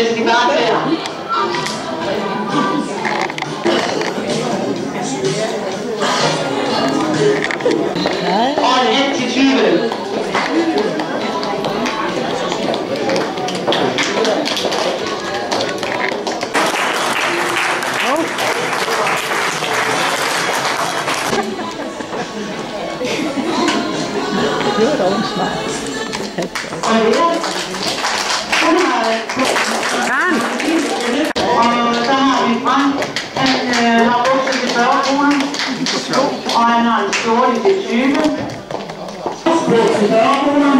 skal de bare tage. Og en 1-20. Det var dog smart. Og så har vi Frank. Han har bukser til 40 kroner. Og han har en skjorte til 20. Bukser til 40 kroner.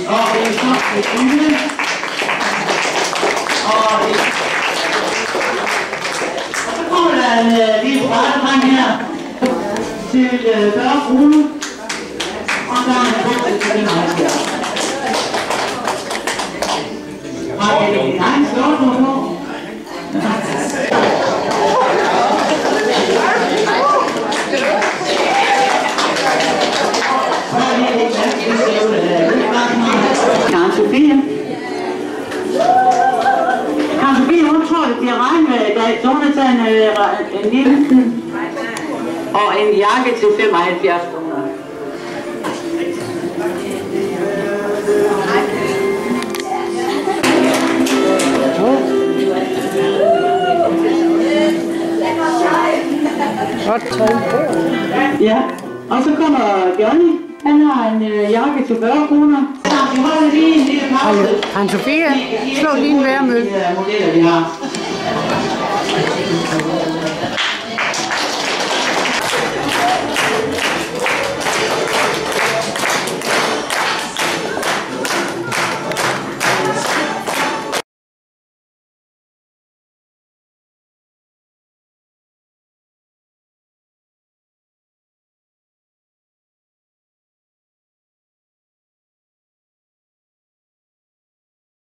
Og en sok til 20. Og så kommer der en lille brættedreng her til 40 kroner. Og der er en bukser til 75. Har du din egen skjorte på? Karen Sofie. Karen Sofie, hun tror, det bliver regn med i dag, så hun har taget en lille og en jakke til 75 kroner. Ja, og så kommer Johnny. Han har en jakke til 40 kroner. Vi holder lige en lille pause. Anne-Sophie, slå lige en værmøl. Modeller, vi har.